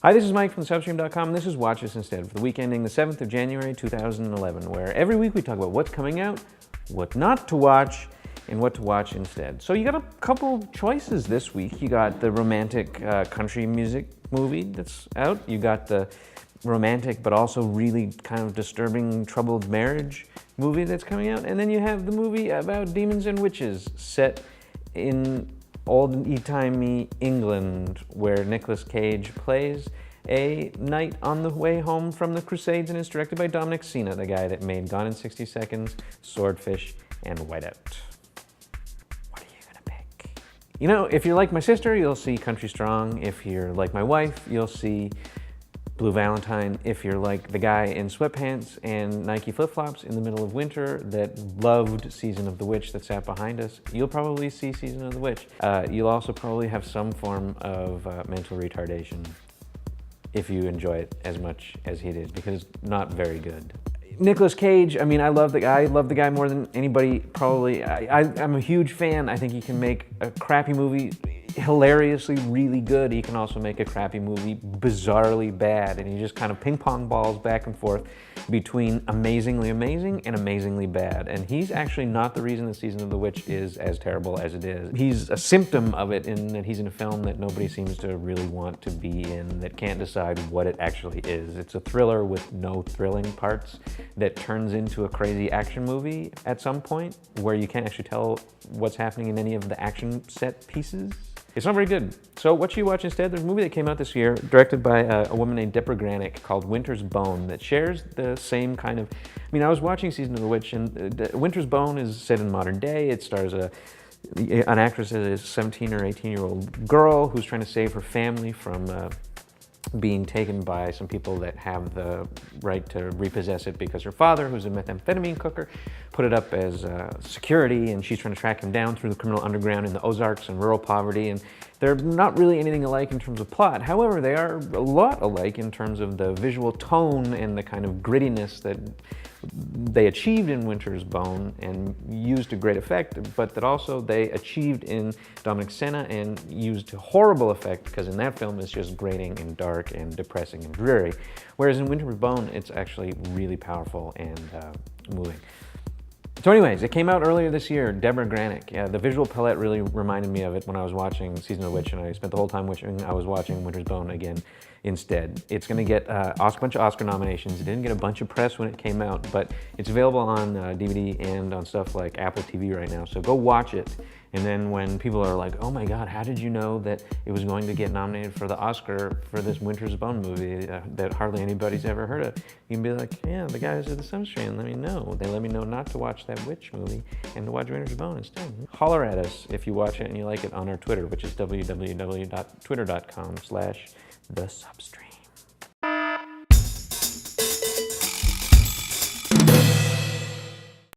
Hi, this is Mike from thesubstream.com. This is Watch This Instead for the week ending the 7th of January 2011, where every week we talk about what's coming out, what not to watch, and what to watch instead. So you got a couple choices this week. You got the romantic country music movie that's out. You got the romantic but also really kind of disturbing troubled marriage movie that's coming out. And then you have the movie about demons and witches set in old-timey England, where Nicolas Cage plays a knight on the way home from the Crusades, and is directed by Dominic Sena, the guy that made Gone in 60 Seconds, Swordfish, and Whiteout. What are you gonna pick? You know, if you're like my sister, you'll see Country Strong. If you're like my wife, you'll see Blue Valentine. If you're like the guy in sweatpants and Nike flip-flops in the middle of winter that loved Season of the Witch that sat behind us, you'll probably see Season of the Witch. You'll also probably have some form of mental retardation if you enjoy it as much as he did, because it's not very good. Nicolas Cage, I mean, I love the guy more than anybody probably. I'm a huge fan. I think he can make a crappy movie hilariously really good. He can also make a crappy movie bizarrely bad, and he just kind of ping pong balls back and forth between amazingly amazing and amazingly bad. And he's actually not the reason the Season of the Witch is as terrible as it is. He's a symptom of it, in that he's in a film that nobody seems to really want to be in, that can't decide what it actually is. It's a thriller with no thrilling parts that turns into a crazy action movie at some point where you can't actually tell what's happening in any of the action set pieces. It's not very good. So what should you watch instead? There's a movie that came out this year, directed by a woman named Deborah Granick, called Winter's Bone, that shares the same kind of... I mean, I was watching Season of the Witch, and Winter's Bone is set in modern day. It stars an actress that is a 17 or 18-year-old girl who's trying to save her family from being taken by some people that have the right to repossess it, because her father, who's a methamphetamine cooker, put it up as security, and she's trying to track him down through the criminal underground in the Ozarks and rural poverty. And they're not really anything alike in terms of plot. However, they are a lot alike in terms of the visual tone and the kind of grittiness that they achieved in Winter's Bone and used to great effect, but that also they achieved in Dominic Sena and used to horrible effect, because in that film it's just grating and dark and depressing and dreary. Whereas in Winter's Bone, it's actually really powerful and moving. So anyways, it came out earlier this year, Deborah Granick. The visual palette really reminded me of it when I was watching Season of the Witch, and I spent the whole time wishing I was watching Winter's Bone again instead. It's going to get a bunch of Oscar nominations. It didn't get a bunch of press when it came out, but it's available on DVD and on stuff like Apple TV right now, so go watch it. And then when people are like, oh my God, how did you know that it was going to get nominated for the Oscar for this Winter's Bone movie that hardly anybody's ever heard of? You can be like, yeah, the guys at the substream let me know. They let me know not to watch that witch movie and to watch Winter's Bone instead. Holler at us if you watch it and you like it on our Twitter, which is www.twitter.com/thesubstream.